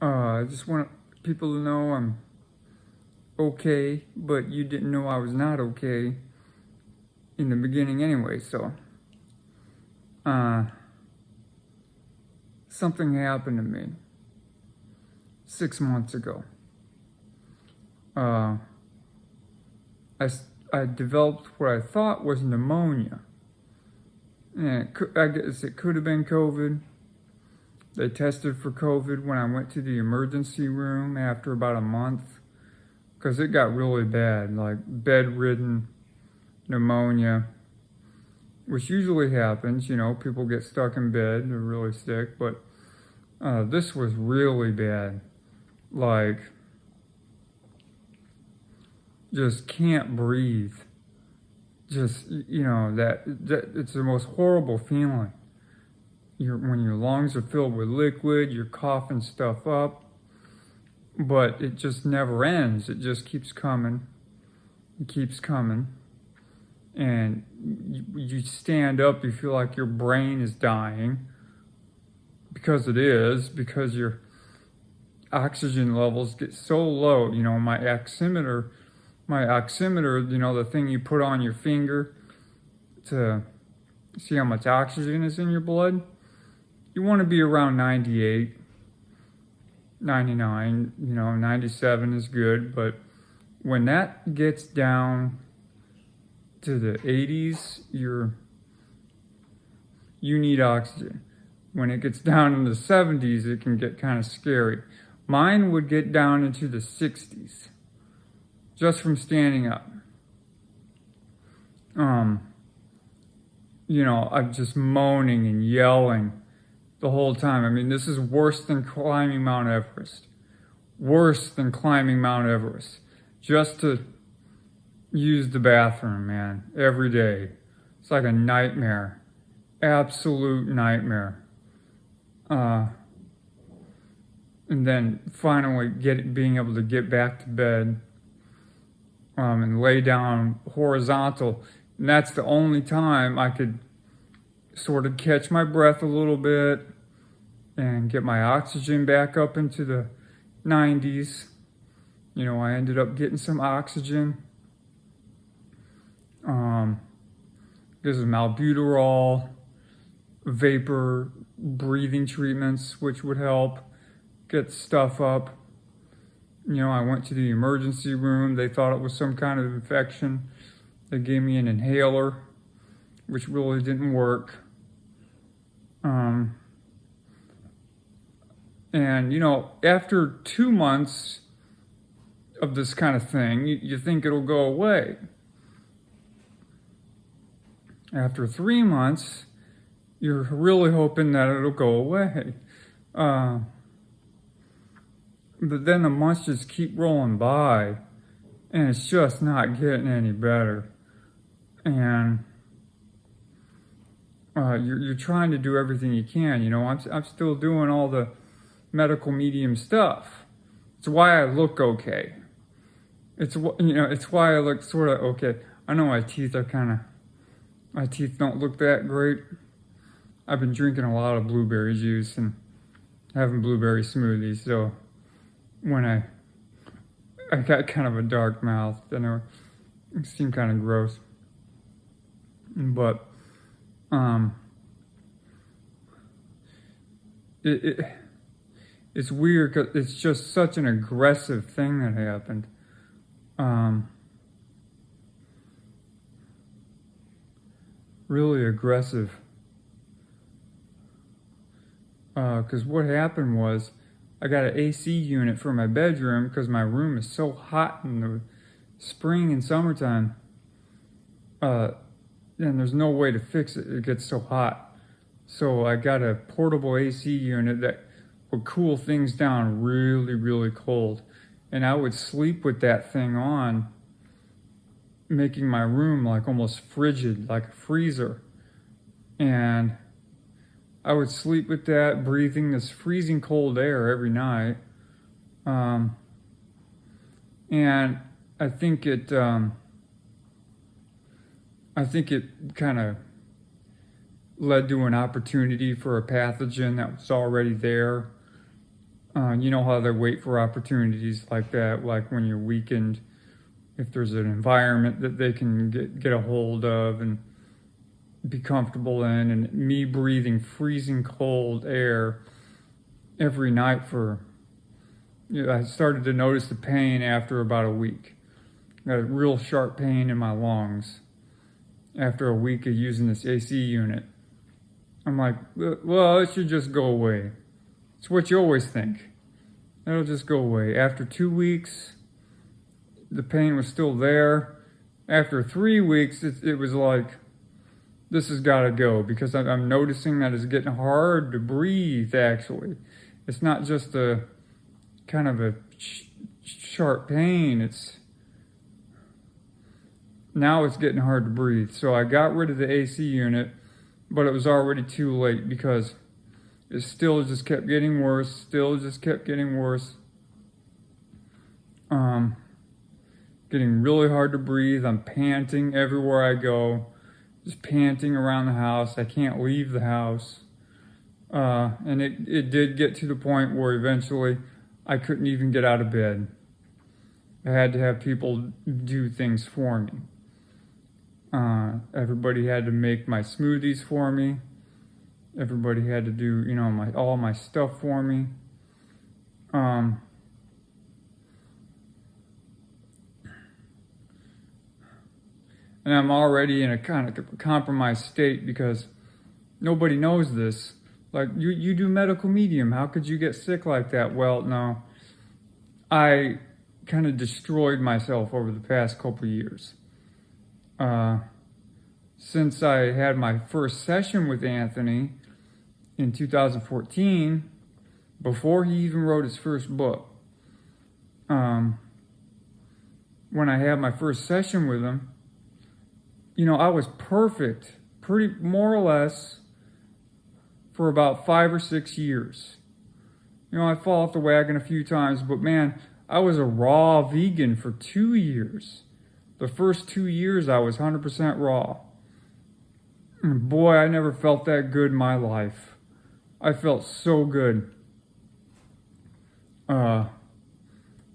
I just want people to know I'm okay, but you didn't know I was not okay in the beginning anyway, so. Uh, Something happened to me 6 months ago. Uh, I, I developed what I thought was pneumonia. And I guess it could have been COVID. They tested for COVID when I went to the emergency room after about a month because it got really bad, like bedridden pneumonia, which usually happens. People get stuck in bed, they're really sick, but this was really bad. Like, just can't breathe. Just, that it's the most horrible feeling. When your lungs are filled with liquid, you're coughing stuff up, but it just never ends. It just keeps coming. It keeps coming. And you stand up, you feel like your brain is dying, because it is, because your oxygen levels get so low. My oximeter, the thing you put on your finger to see how much oxygen is in your blood, you want to be around 98, 99, 97 is good, but when that gets down to the 80s, you need oxygen. When it gets down in the 70s, it can get kind of scary. Mine would get down into the 60s just from standing up. I'm just moaning and yelling the whole time. I mean, this is worse than climbing Mount Everest. Worse than climbing Mount Everest. Just to use the bathroom, man, every day. It's like a nightmare. Absolute nightmare. And then finally being able to get back to bed and lay down horizontal. And that's the only time I could sort of catch my breath a little bit and get my oxygen back up into the 90s. I ended up getting some oxygen. This is albuterol, vapor breathing treatments, which would help get stuff up. I went to the emergency room. They thought it was some kind of infection. They gave me an inhaler, which really didn't work. And, after 2 months of this kind of thing, you think it'll go away. After 3 months, you're really hoping that it'll go away. But then the months just keep rolling by, and it's just not getting any better. And you're trying to do everything you can. I'm still doing all the medical medium stuff. It's why I look okay. It's why I look sort of okay. I know my teeth don't look that great. I've been drinking a lot of blueberry juice and having blueberry smoothies, so when I got kind of a dark mouth, then it seemed kind of gross. But it's weird because it's just such an aggressive thing that happened. Really aggressive. Because what happened was I got an AC unit for my bedroom because my room is so hot in the spring and summertime. And there's no way to fix it. It gets so hot. So I got a portable AC unit that would cool things down really, really cold. And I would sleep with that thing on, making my room like almost frigid, like a freezer. And I would sleep with that, breathing this freezing cold air every night. And I think it kind of led to an opportunity for a pathogen that was already there. You know how they wait for opportunities like that, like when you're weakened, if there's an environment that they can get a hold of and be comfortable in. And me breathing freezing cold air every night I started to notice the pain after about a week. Got a real sharp pain in my lungs after a week of using this AC unit. I'm like, well, it should just go away. It's what you always think. It'll just go away. After 2 weeks, the pain was still there. After 3 weeks, it was like, this has got to go, because I'm noticing that it's getting hard to breathe, actually. It's not just a kind of a sharp pain. Now it's getting hard to breathe. So I got rid of the AC unit, but it was already too late, because it still just kept getting worse, getting really hard to breathe. I'm panting everywhere I go, just panting around the house. I can't leave the house. And it did get to the point where eventually I couldn't even get out of bed. I had to have people do things for me. Everybody had to make my smoothies for me. Everybody had to do, all my stuff for me. And I'm already in a kind of compromised state, because nobody knows this. Like, you do medical medium. How could you get sick like that? Well, no. I kind of destroyed myself over the past couple of years. Since I had my first session with Anthony in 2014, before he even wrote his first book, when I had my first session with him, I was perfect, pretty more or less, for about 5 or 6 years. I fall off the wagon a few times, but man, I was a raw vegan for 2 years. The first 2 years I was 100% raw. And boy, I never felt that good in my life. I felt so good. But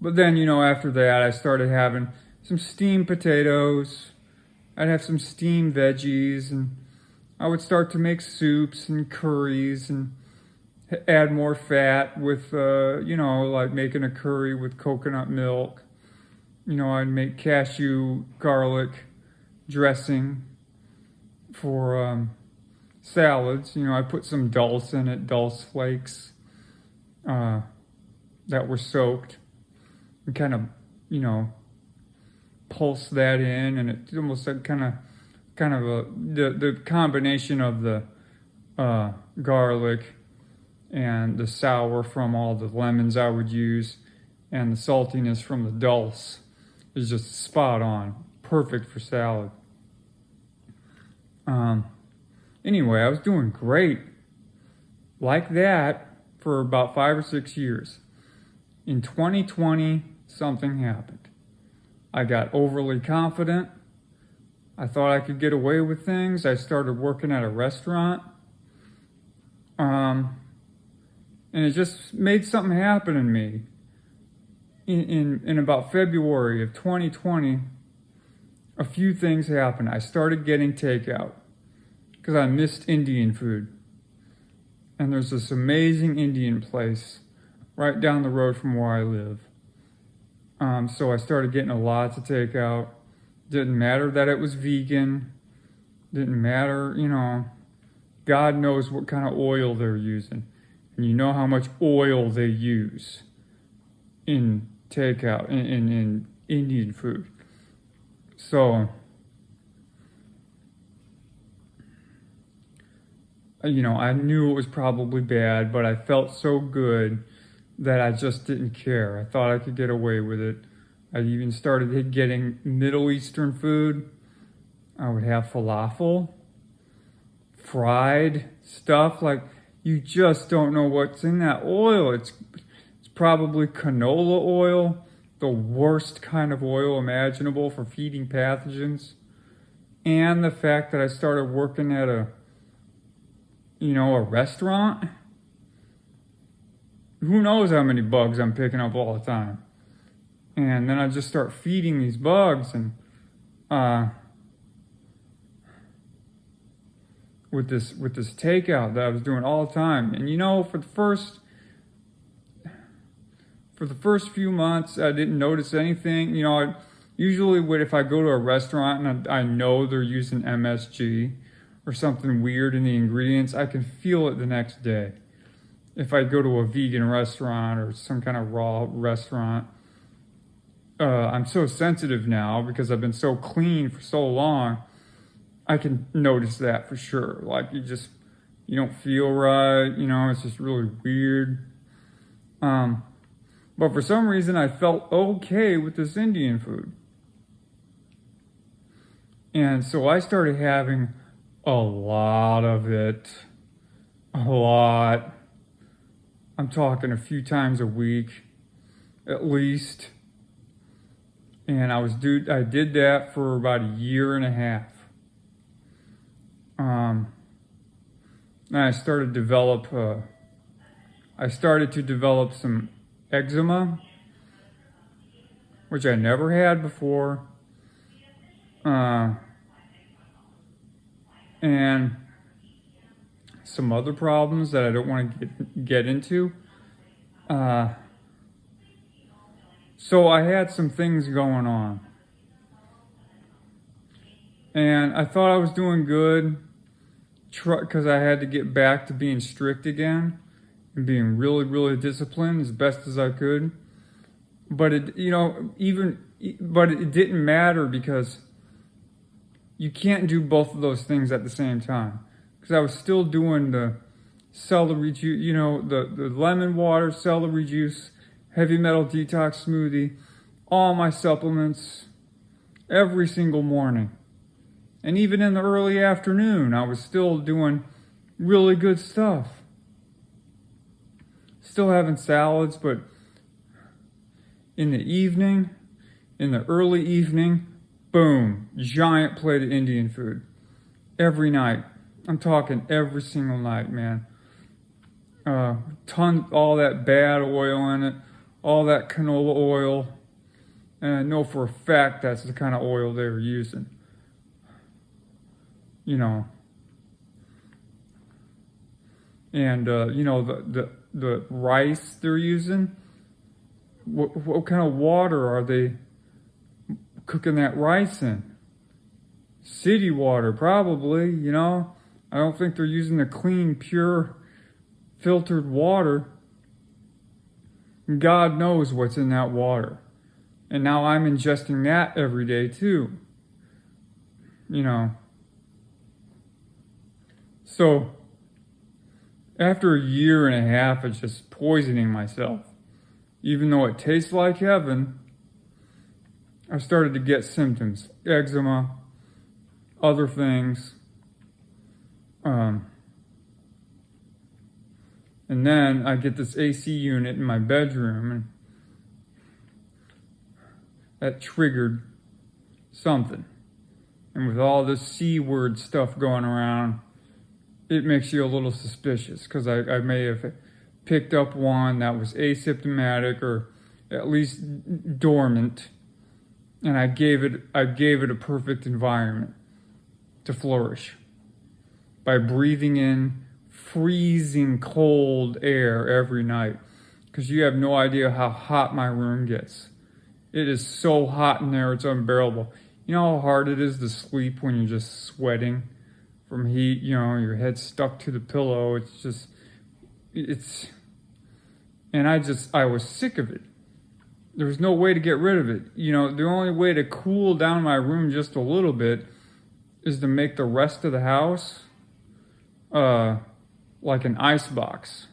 then, after that, I started having some steamed potatoes. I'd have some steamed veggies, and I would start to make soups and curries and add more fat with, like making a curry with coconut milk. I'd make cashew garlic dressing for salads. I put some dulse in it, dulse flakes that were soaked, and kind of, pulse that in, and it almost like kind of the combination of the garlic and the sour from all the lemons I would use, and the saltiness from the dulse is just spot on, perfect for salad. Anyway, I was doing great like that for about 5 or 6 years. In 2020, something happened. I got overly confident. I thought I could get away with things. I started working at a restaurant. And it just made something happen in me. In about February of 2020, a few things happened. I started getting takeout because I missed Indian food. And there's this amazing Indian place right down the road from where I live. So I started getting a lot to take out. Didn't matter that it was vegan. Didn't matter, God knows what kind of oil they're using. And you know how much oil they use in takeout, in Indian food. So, I knew it was probably bad, but I felt so good that I just didn't care. I thought I could get away with it. I even started getting Middle Eastern food. I would have falafel, fried stuff. Like, you just don't know what's in that oil. It's probably canola oil, the worst kind of oil imaginable for feeding pathogens. And the fact that I started working at a restaurant, who knows how many bugs I'm picking up all the time. And then I just start feeding these bugs, and with this takeout that I was doing all the time. And for the first few months, I didn't notice anything. Usually if I go to a restaurant and I know they're using MSG or something weird in the ingredients, I can feel it the next day. If I go to a vegan restaurant or some kind of raw restaurant, I'm so sensitive now because I've been so clean for so long. I can notice that for sure. Like you don't feel right. It's just really weird. But for some reason, I felt okay with this Indian food. And so I started having a lot of it. A lot. I'm talking a few times a week, at least. And I did that for about a year and a half. And I started to develop some eczema, which I never had before. And some other problems that I don't want to get into. So I had some things going on. And I thought I was doing good because I had to get back to being strict again and being really, really disciplined as best as I could. But it didn't matter because you can't do both of those things at the same time. Because I was still doing the celery juice, the lemon water, celery juice, heavy metal detox smoothie, all my supplements, every single morning. And even in the early afternoon, I was still doing really good stuff. Still having salads, but in the early evening, boom, giant plate of Indian food. Every night. I'm talking every single night, man. All that bad oil in it, all that canola oil. And I know for a fact that's the kind of oil they were using. And the rice they're using, what kind of water are they cooking that rice in? City water, probably, I don't think they're using the clean, pure, filtered water. God knows what's in that water. And now I'm ingesting that every day too. So, after a year and a half of just poisoning myself, even though it tastes like heaven, I started to get symptoms. Eczema, other things. And then I get this AC unit in my bedroom, and that triggered something. And with all this C word stuff going around, it makes you a little suspicious because I may have picked up one that was asymptomatic or at least dormant, and I gave it a perfect environment to flourish by breathing in freezing cold air every night, because you have no idea how hot my room gets. It is so hot in there, it's unbearable. You know how hard it is to sleep when you're just sweating from heat, your head stuck to the pillow. And I was sick of it. There was no way to get rid of it. The only way to cool down my room just a little bit is to make the rest of the house like an ice box.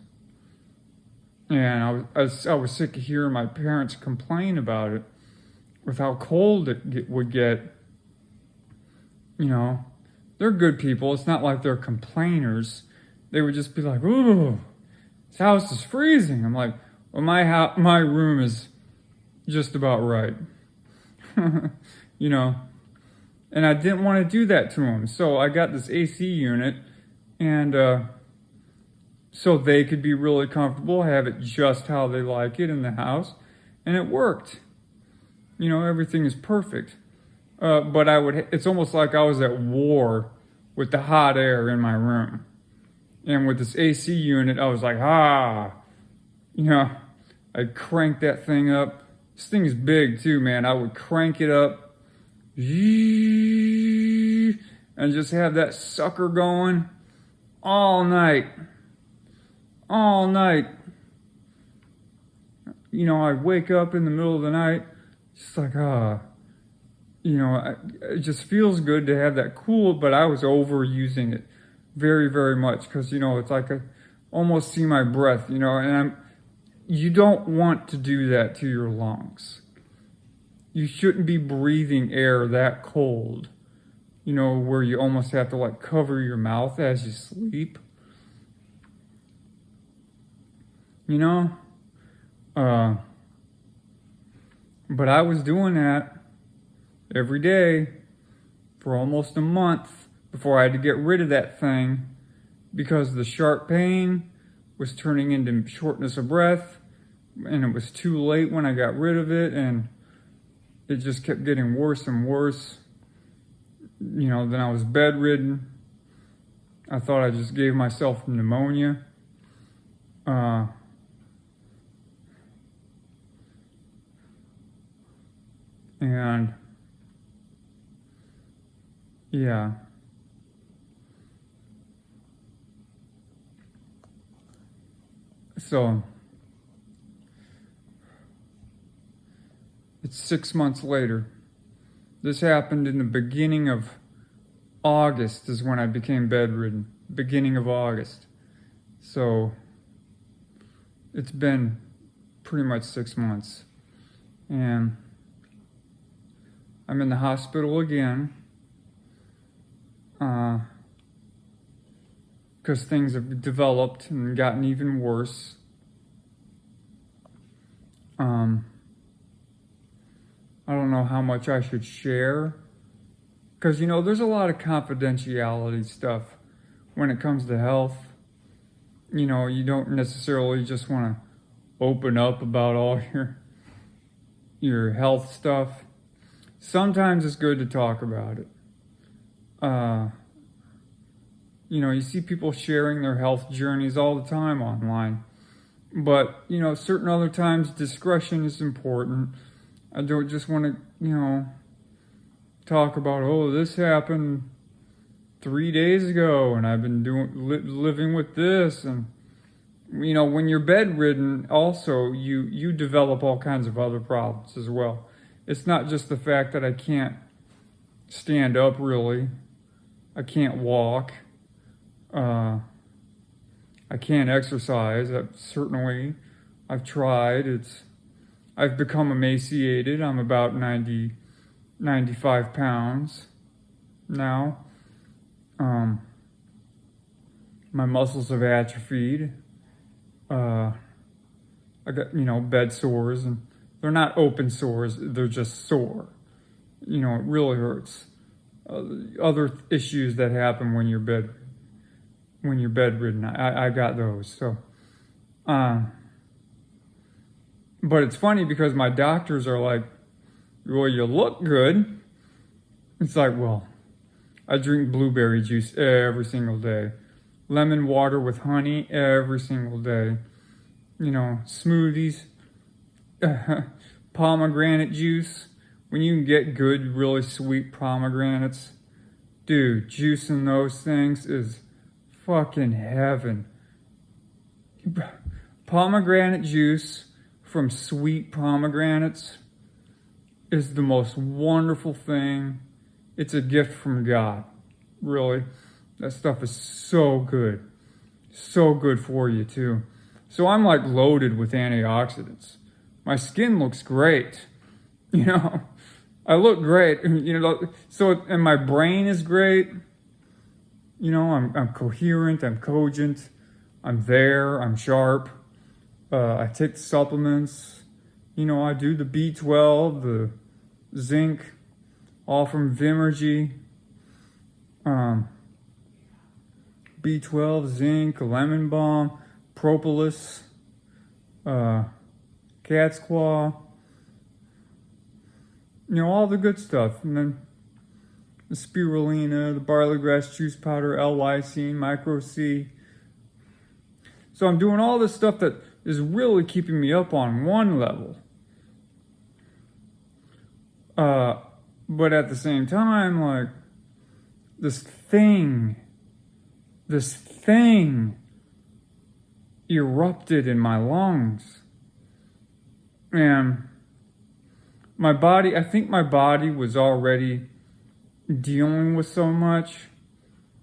And I was sick of hearing my parents complain about it with how cold it would get. They're good people. It's not like they're complainers. They would just be like, "Ooh, this house is freezing." I'm like, "Well, my room is just about right." And I didn't want to do that to them. So I got this AC unit, and so they could be really comfortable, have it just how they like it in the house. And it worked. Everything is perfect. But it's almost like I was at war with the hot air in my room. And with this AC unit, I was like, I'd crank that thing up. This thing is big too, man. I would crank it up and just have that sucker going all night. All night. I'd wake up in the middle of the night, just like, it just feels good to have that cool, but I was overusing it very, very much because, it's like I almost see my breath, and you don't want to do that to your lungs. You shouldn't be breathing air that cold, where you almost have to like cover your mouth as you sleep. But I was doing that every day for almost a month before I had to get rid of that thing because the sharp pain was turning into shortness of breath, and it was too late when I got rid of it, and it just kept getting worse and worse. Then I was bedridden. I thought I just gave myself pneumonia. And yeah. So it's 6 months later. This happened in the beginning of August is when I became bedridden. Beginning of August. So it's been pretty much 6 months. And I'm in the hospital again. Because things have developed and gotten even worse. I don't know how much I should share. Because, there's a lot of confidentiality stuff when it comes to health. You don't necessarily just want to open up about all your health stuff. Sometimes it's good to talk about it. You see people sharing their health journeys all the time online. But, certain other times discretion is important. I don't just want to, talk about, this happened 3 days ago and I've been living with this. And, when you're bedridden, also, you develop all kinds of other problems as well. It's not just the fact that I can't stand up really. I can't walk. I can't exercise. I've tried. I've become emaciated. I'm about 95 pounds now. My muscles have atrophied. I got, bed sores, and they're not open sores. They're just sore. It really hurts. Other issues that happen when you're bedridden. I got those. So, but it's funny because my doctors are like, well, you look good. It's like, well, I drink blueberry juice every single day. Lemon water with honey every single day. Smoothies. Pomegranate juice. When you can get good, really sweet pomegranates. Dude, juicing those things is fucking heaven. Pomegranate juice from sweet pomegranates is the most wonderful thing. It's a gift from God, really. That stuff is so good. So good for you, too. So I'm like loaded with antioxidants. My skin looks great. I look great. And my brain is great. I'm coherent, I'm cogent, I'm there, I'm sharp. I take the supplements. I do the B12, the zinc, all from Vimergy. B12, zinc, lemon balm, propolis, cat's claw, all the good stuff. And then the spirulina, the barley grass juice powder, L-lysine, micro C. So I'm doing all this stuff that is really keeping me up on one level. But at the same time, like, this thing erupted in my lungs. And I think my body was already dealing with so much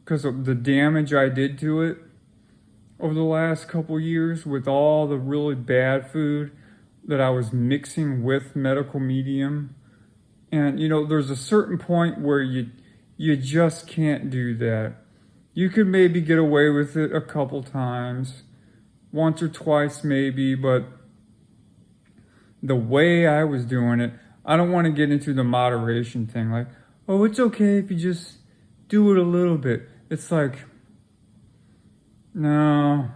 because of the damage I did to it over the last couple years with all the really bad food that I was mixing with medical medium. And, there's a certain point where you just can't do that. You could maybe get away with it a couple times, once or twice maybe, but the way I was doing it, I don't want to get into the moderation thing. Like, oh, it's okay if you just do it a little bit. It's like, no,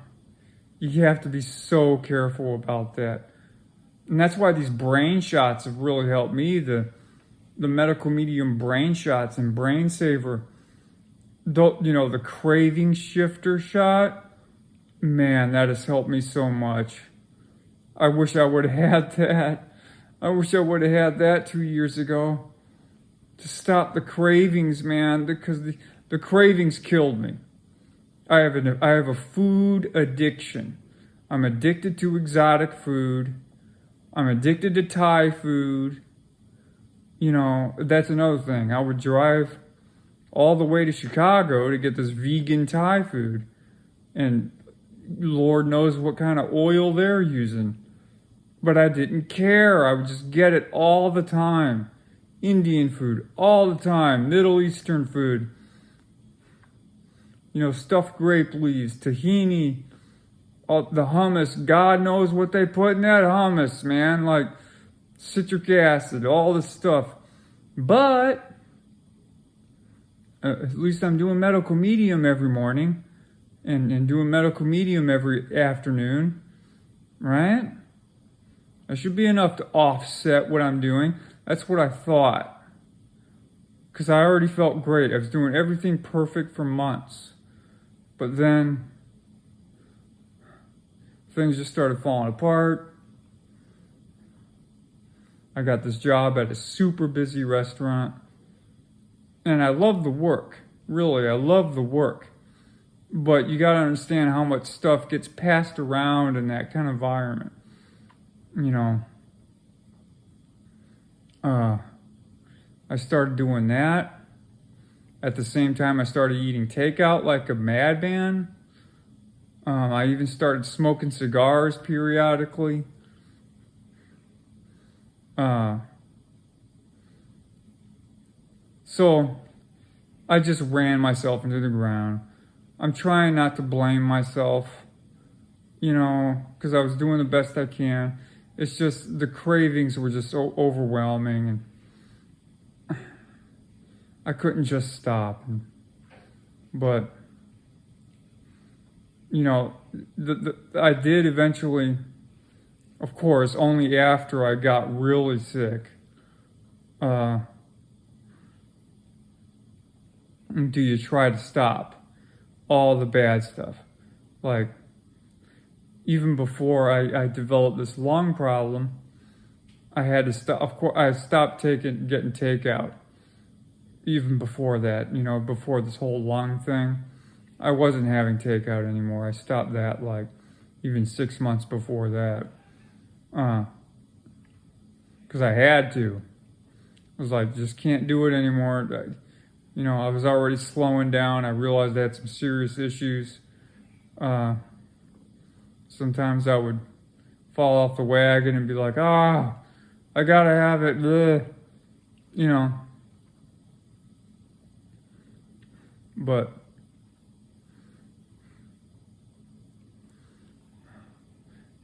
you have to be so careful about that. And that's why these brain shots have really helped me. The medical medium brain shots and Brain Saver, the craving shifter shot, man, that has helped me so much. I wish I would have had that. I wish I would have had that 2 years ago to stop the cravings, man, because the cravings killed me. I have a food addiction. I'm addicted to exotic food. I'm addicted to Thai food. That's another thing. I would drive all the way to Chicago to get this vegan Thai food. And Lord knows what kind of oil they're using. But I didn't care. I would just get it all the time. Indian food, all the time. Middle Eastern food. Stuffed grape leaves, tahini, the hummus. God knows what they put in that hummus, man. Like citric acid, all this stuff. But at least I'm doing medical medium every morning and doing medical medium every afternoon, right? That should be enough to offset what I'm doing. That's what I thought. Because I already felt great. I was doing everything perfect for months. But then things just started falling apart. I got this job at a super busy restaurant. And I love the work. Really, I love the work. But you got to understand how much stuff gets passed around in that kind of environment. I started doing that. At the same time, I started eating takeout like a madman. I even started smoking cigars periodically. So I just ran myself into the ground. I'm trying not to blame myself, because I was doing the best I can. It's just the cravings were just so overwhelming, and I couldn't just stop. But, I did eventually, of course, only after I got really sick, do you try to stop all the bad stuff. Like, even before I developed this lung problem, I had to stop. Of course, I stopped getting takeout. Even before that, before this whole lung thing, I wasn't having takeout anymore. I stopped that like even 6 months before that. Because I had to. I was like, just can't do it anymore. I was already slowing down. I realized I had some serious issues. Sometimes I would fall off the wagon and be like, I gotta have it. Bleh. But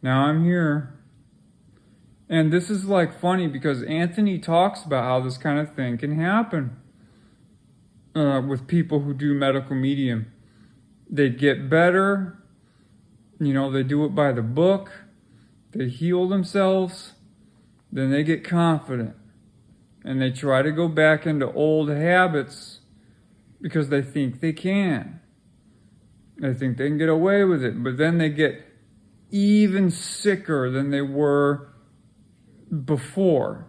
now I'm here. And this is like funny because Anthony talks about how this kind of thing can happen with people who do medical medium. They get better. You know, they do it by the book. They heal themselves. Then they get confident. And they try to go back into old habits because they think they can. They think they can get away with it. But then they get even sicker than they were before.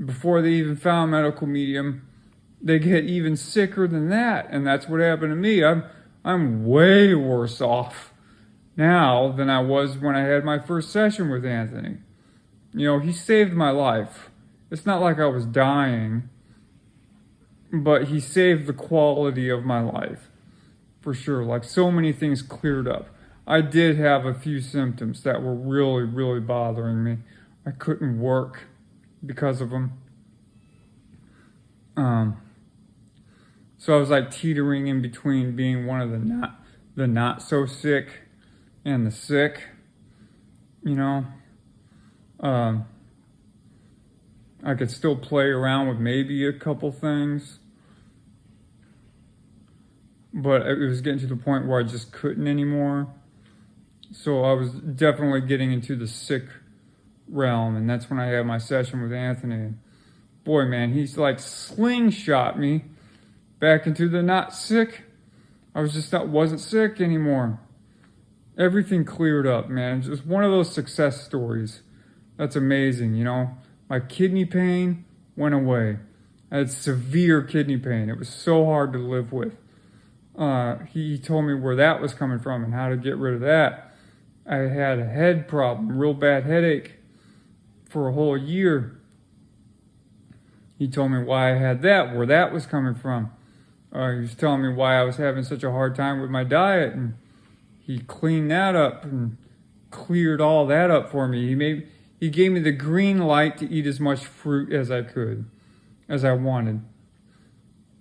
Before they even found medical medium, they get even sicker than that. And that's what happened to me. I'm way worse off now than I was when I had my first session with Anthony. You know, he saved my life. It's not like I was dying, but he saved the quality of my life, for sure. Like, so many things cleared up. I did have a few symptoms that were really, really bothering me. I couldn't work because of them. So I was like teetering in between being one of the not so sick and the sick, you know. I could still play around with maybe a couple things, but it was getting to the point where I just couldn't anymore. So I was definitely getting into the sick realm, and that's when I had my session with Anthony. Boy, man, he's like slingshot me back into the not sick. I wasn't sick anymore. Everything cleared up, man. Just one of those success stories. That's amazing, you know. My kidney pain went away. I had severe kidney pain. It was so hard to live with. He told me where that was coming from and how to get rid of that. I had a head problem, real bad headache for a whole year. He told me why I had that, where that was coming from. He was telling me why I was having such a hard time with my diet, and he cleaned that up and cleared all that up for me. He gave me the green light to eat as much fruit as I could, as I wanted.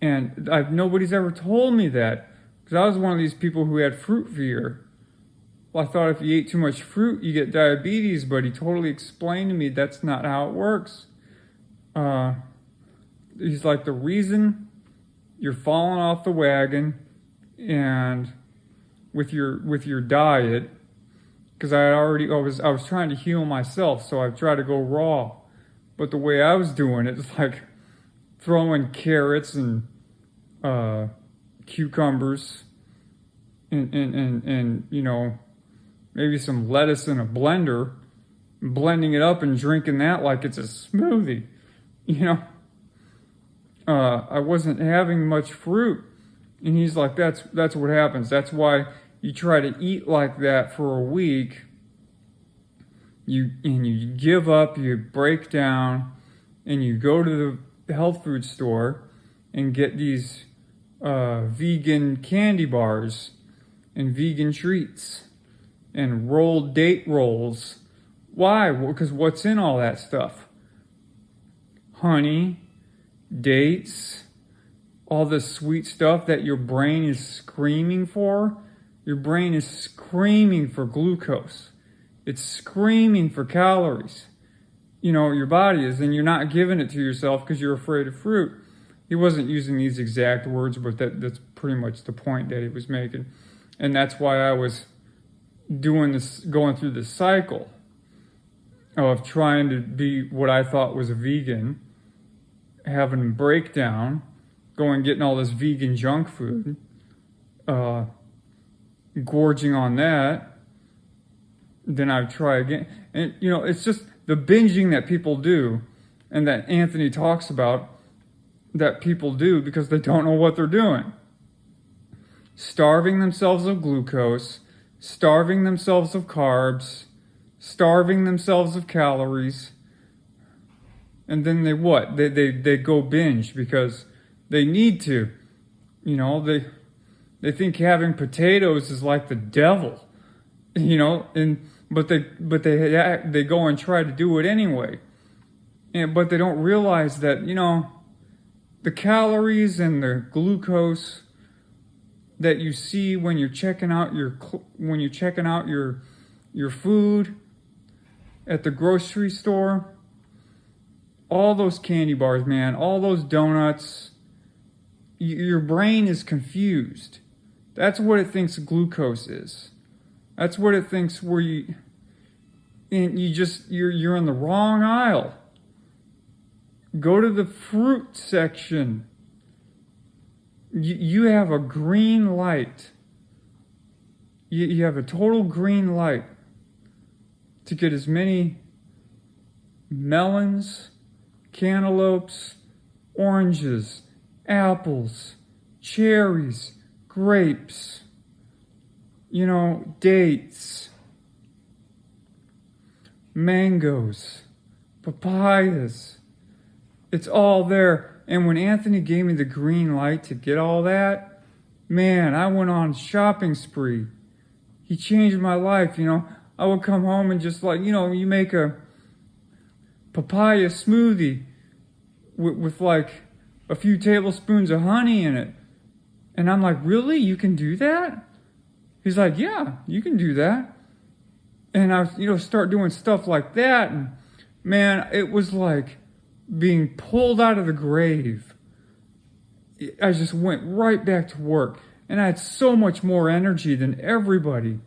And nobody's ever told me that, because I was one of these people who had fruit fear. Well, I thought if you ate too much fruit, you get diabetes, but he totally explained to me that's not how it works. He's like, the reason you're falling off the wagon and with your diet, because I was trying to heal myself, so I tried to go raw. But the way I was doing it, it's like throwing carrots and cucumbers and you know, maybe some lettuce in a blender, blending it up and drinking that like it's a smoothie, you know. I wasn't having much fruit. And he's like, that's what happens. That's why you try to eat like that for a week. You give up, you break down, and you go to the health food store and get these vegan candy bars and vegan treats and rolled date rolls. Why? Well, because what's in all that stuff? Honey, dates, all the sweet stuff that your brain is screaming for. Your brain is screaming for glucose. It's screaming for calories. You know, your body is, and you're not giving it to yourself because you're afraid of fruit. He wasn't using these exact words, but that's pretty much the point that he was making. And that's why I was going through this cycle of trying to be what I thought was a vegan, having a breakdown, getting all this vegan junk food, gorging on that. Then I would try again. And, you know, it's just the binging that people do and that Anthony talks about that people do because they don't know what they're doing. Starving themselves of glucose, starving themselves of carbs, starving themselves of calories. And then they what? They go binge because they need to. You know, they think having potatoes is like the devil. You know, but they go and try to do it anyway. But they don't realize that, you know, the calories and the glucose that you see when you're checking out your food at the grocery store, all those candy bars, man, all those donuts, your brain is confused. That's what it thinks glucose is. That's what it thinks you're in the wrong aisle. Go to the fruit section. You have a green light. You have a total green light to get as many melons, cantaloupes, oranges, apples, cherries, grapes, dates, mangoes, papayas. It's all there. And when Anthony gave me the green light to get all that, man, I went on a shopping spree. He changed my life, I would come home and just you make a papaya smoothie with like a few tablespoons of honey in it. And I'm like, really? You can do that? He's like, yeah, you can do that. And I start doing stuff like that. And man, it was like being pulled out of the grave. I just went right back to work. And I had so much more energy than everybody.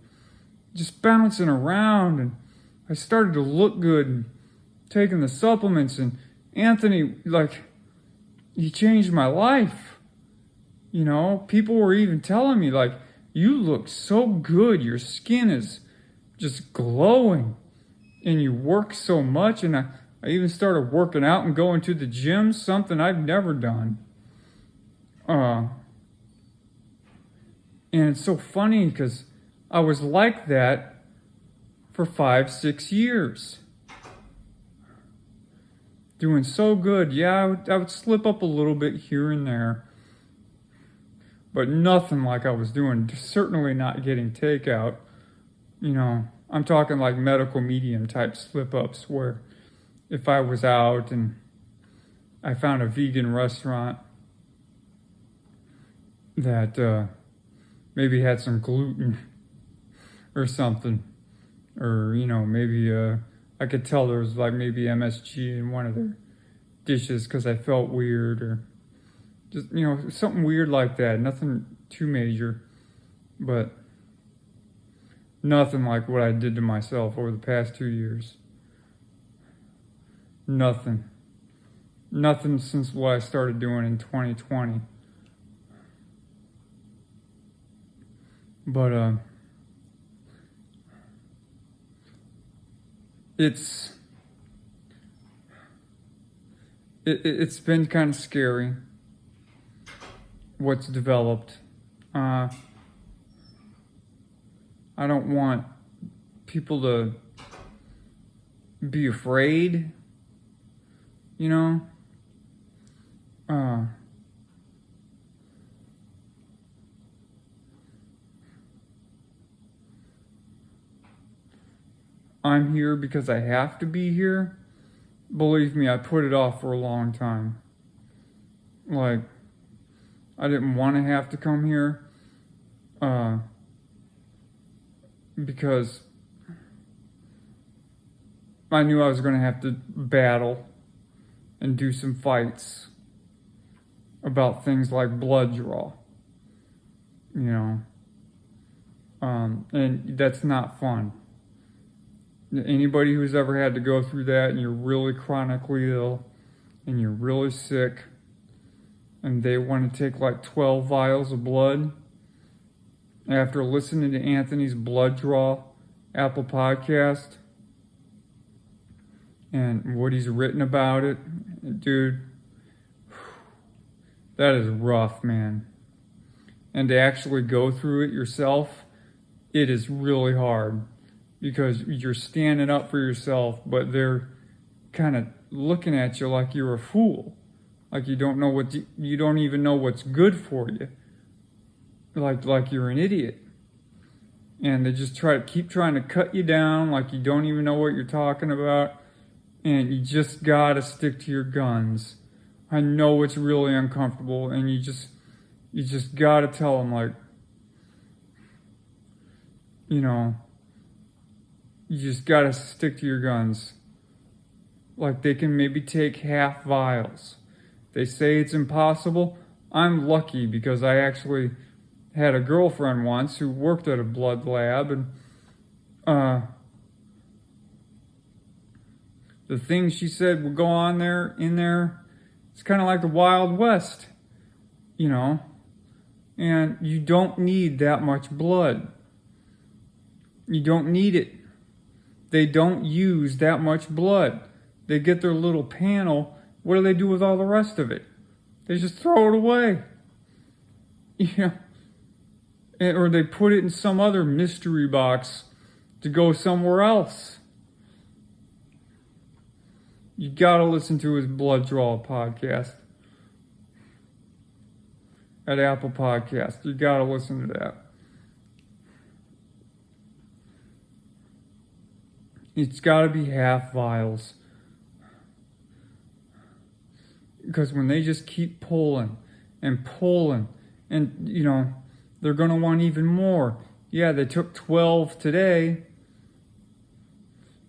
Just bouncing around. And I started to look good and taking the supplements. And Anthony, he changed my life. People were even telling me, you look so good. Your skin is just glowing. And you work so much. And I even started working out and going to the gym, something I've never done. And it's so funny because I was like that for 5-6 years. Doing so good. Yeah, I would slip up a little bit here and there. But nothing like I was doing. Certainly not getting takeout. I'm talking like medical medium type slip-ups where if I was out and I found a vegan restaurant that maybe had some gluten or something, or maybe I could tell there was maybe MSG in one of their dishes because I felt weird, or just something weird like that. Nothing too major, but nothing like what I did to myself over the past 2 years. Nothing since what I started doing in 2020. But it's been kind of scary what's developed. I don't want people to be afraid, I'm here because I have to be here. Believe me, I put it off for a long time. I didn't want to have to come here because I knew I was going to have to battle and do some fights about things like blood draw, and that's not fun. Anybody who's ever had to go through that and you're really chronically ill and you're really sick and they want to take 12 vials of blood, after listening to Anthony's Blood Draw Apple podcast and what he's written about it, dude, that is rough, man. And to actually go through it yourself, it is really hard. Because you're standing up for yourself, but they're kind of looking at you like you're a fool, like you don't even know what's good for you, like you're an idiot, and they just keep trying to cut you down, like you don't even know what you're talking about, and you just gotta stick to your guns. I know it's really uncomfortable, and you just gotta tell them you just gotta stick to your guns. They can maybe take half vials. They say it's impossible. I'm lucky because I actually had a girlfriend once who worked at a blood lab, and the things she said would go on in there, it's kind of like the Wild West, you know, and you don't need that much blood. You don't need it. They don't use that much blood. They get their little panel. What do they do with all the rest of it? They just throw it away. You know, or they put it in some other mystery box to go somewhere else. You gotta listen to his Blood Draw podcast at Apple Podcast. You gotta listen to that. It's gotta be half vials. Because when they just keep pulling and pulling, and you know, they're gonna want even more. Yeah, they took 12 today.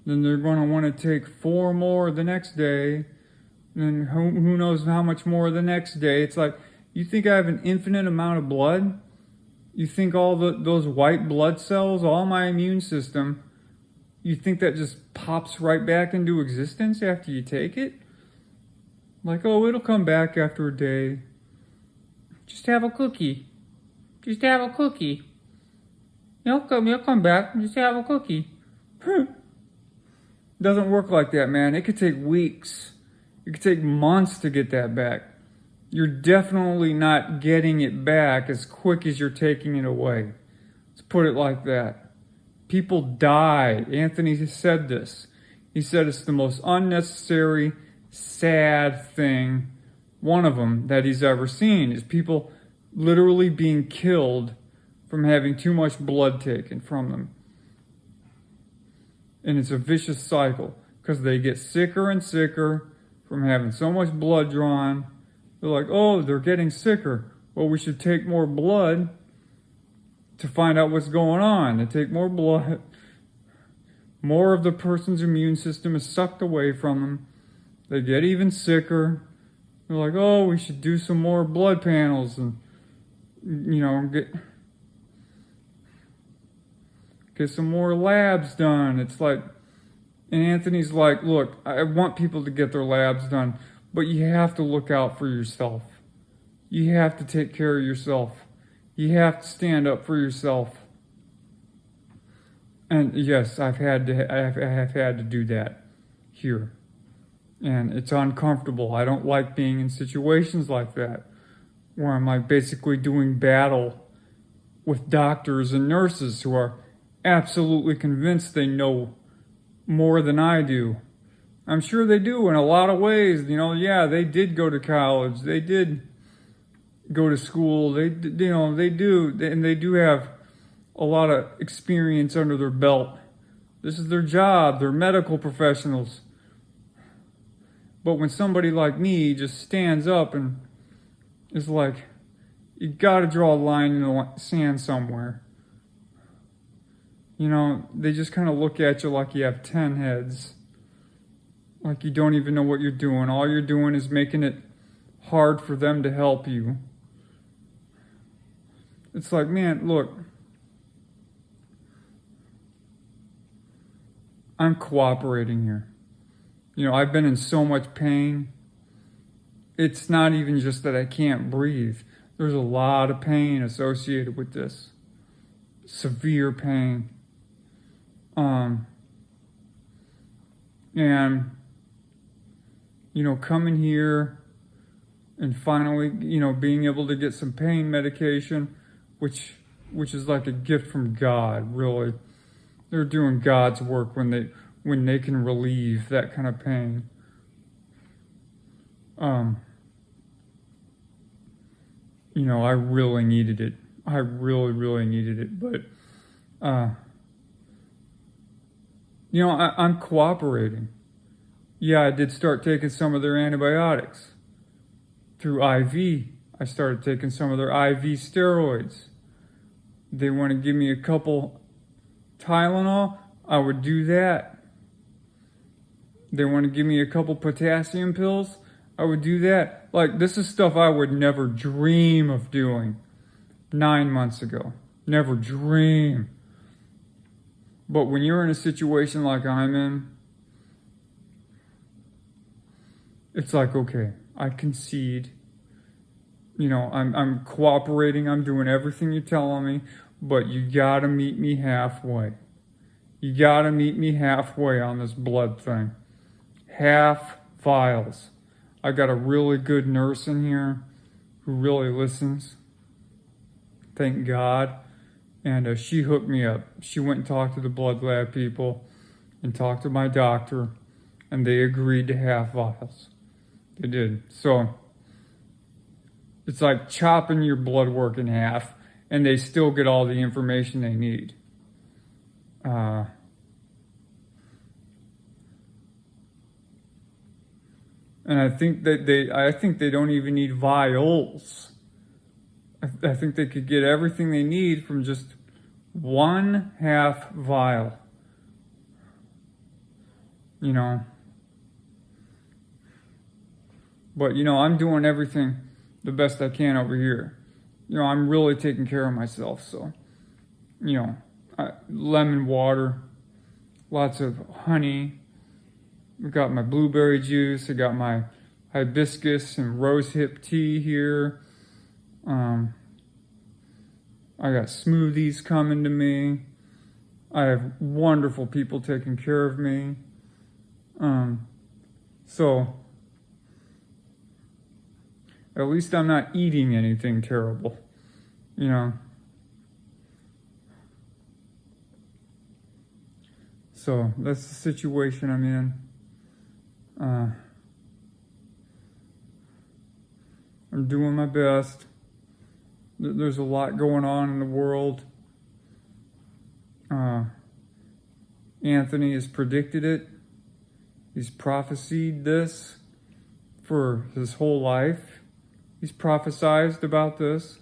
Then they're going to want to take 4 more the next day. And who knows how much more the next day. It's like, you think I have an infinite amount of blood? You think all those white blood cells, all my immune system, you think that just pops right back into existence after you take it? Like, oh, it'll come back after a day. Just have a cookie. Just have a cookie. You'll come back. Just have a cookie. Doesn't work like that, man. It could take weeks. It could take months to get that back. You're definitely not getting it back as quick as you're taking it away. Let's put it like that. People die. Anthony said this. He said it's the most unnecessary, sad thing, one of them, that he's ever seen, is people literally being killed from having too much blood taken from them. And it's a vicious cycle because they get sicker and sicker from having so much blood drawn. They're like, oh, they're getting sicker. Well, we should take more blood to find out what's going on. They take more blood. More of the person's immune system is sucked away from them. They get even sicker. They're like, oh, we should do some more blood panels and, you know, get some more labs done. It's like, and Anthony's like, look, I want people to get their labs done, but you have to look out for yourself. You have to take care of yourself. You have to stand up for yourself. And yes, I have had to do that here. And it's uncomfortable. I don't like being in situations like that, where I'm like basically doing battle with doctors and nurses who are absolutely convinced they know more than I do. I'm sure they do in a lot of ways. You know, yeah, they did go to college. They did go to school. They do, and they do have a lot of experience under their belt. This is their job. They're medical professionals. But when somebody like me just stands up and is like, you gotta draw a line in the sand somewhere. You know, they just kind of look at you like you have 10 heads. Like you don't even know what you're doing. All you're doing is making it hard for them to help you. It's like, man, look, I'm cooperating here. You know, I've been in so much pain. It's not even just that I can't breathe. There's a lot of pain associated with this. Severe pain. And, you know, coming here and finally, you know, being able to get some pain medication, which is like a gift from God, really. They're doing God's work when they can relieve that kind of pain. You know, I really needed it. I really, really needed it. But, you know, I'm cooperating. Yeah, I did start taking some of their antibiotics through IV. I started taking some of their IV steroids. They want to give me a couple Tylenol, I would do that. They want to give me a couple potassium pills, I would do that. Like, this is stuff I would never dream of doing. 9 months ago. Never dream. But when you're in a situation like I'm in, it's like, okay, I concede. You know, I'm cooperating. I'm doing everything you're telling me, but you gotta meet me halfway. You gotta meet me halfway on this blood thing. Half vials. I got a really good nurse in here who really listens. Thank God. And she hooked me up. She went and talked to the blood lab people and talked to my doctor, and they agreed to half vials. They did. So it's like chopping your blood work in half, and they still get all the information they need. And I think that they don't even need vials. I think they could get everything they need from just 1/2 vial. You know. But, you know, I'm doing everything the best I can over here. You know, I'm really taking care of myself. So, you know, lemon water, lots of honey. I got my blueberry juice. I got my hibiscus and rosehip tea here. I got smoothies coming to me. I have wonderful people taking care of me. So at least I'm not eating anything terrible, you know. So that's the situation I'm in. I'm doing my best. There's a lot going on in the world. Anthony has predicted it. He's prophesied this for his whole life. He's prophesized about this.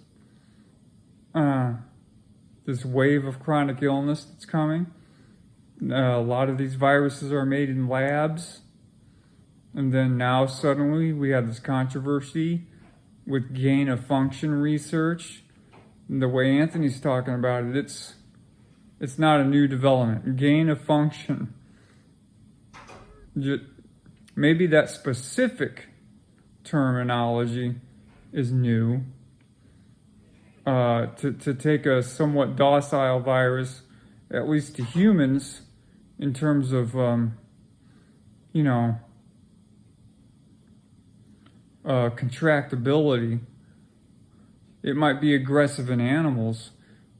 This wave of chronic illness that's coming. A lot of these viruses are made in labs. And then now suddenly we have this controversy with gain of function research. And the way Anthony's talking about it, it's not a new development. Gain of function. Maybe that specific terminology is new. To take a somewhat docile virus, at least to humans, in terms of, contractability. It might be aggressive in animals,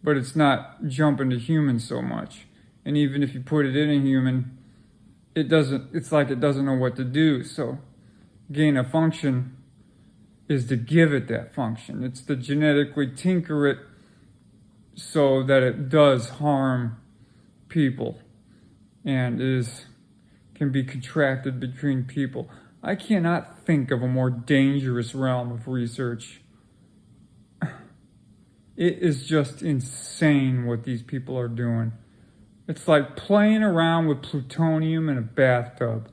but it's not jumping to humans so much. And even if you put it in a human, it's like it doesn't know what to do. So gain of function is to give it that function. It's to genetically tinker it so that it does harm people and can be contracted between people. I cannot think of a more dangerous realm of research. It is just insane what these people are doing. It's like playing around with plutonium in a bathtub,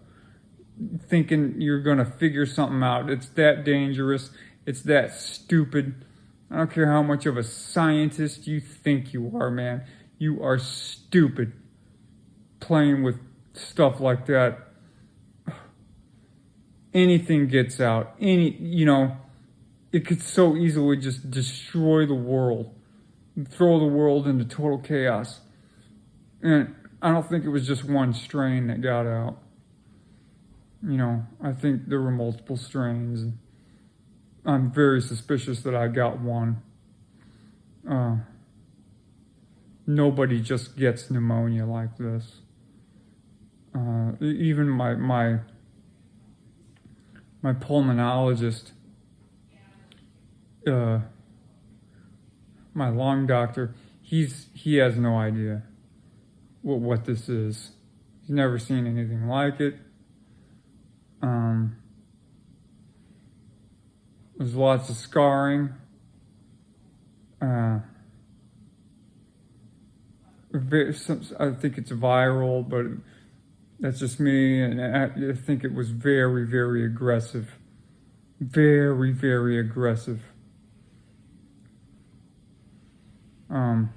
thinking you're going to figure something out. It's that dangerous. It's that stupid. I don't care how much of a scientist you think you are, man. You are stupid playing with stuff like that. Anything gets out. It could so easily just destroy the world, throw the world into total chaos. And I don't think it was just one strain that got out. I think there were multiple strains. I'm very suspicious that I got one. Nobody just gets pneumonia like this. Even my pulmonologist, my lung doctor, he has no idea what this is. He's never seen anything like it. There's lots of scarring. I think it's viral, but that's just me, and I think it was very, very aggressive. Very, very aggressive. And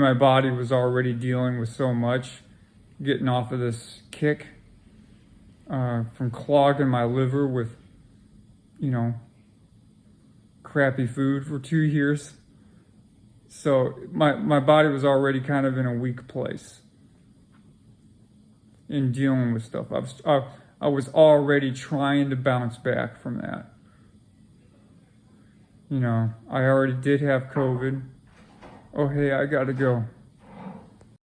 my body was already dealing with so much, getting off of this kick from clogging my liver with, crappy food for 2 years. So my body was already kind of in a weak place in dealing with stuff. I was already trying to bounce back from that. I already did have COVID. Oh, hey, I gotta go.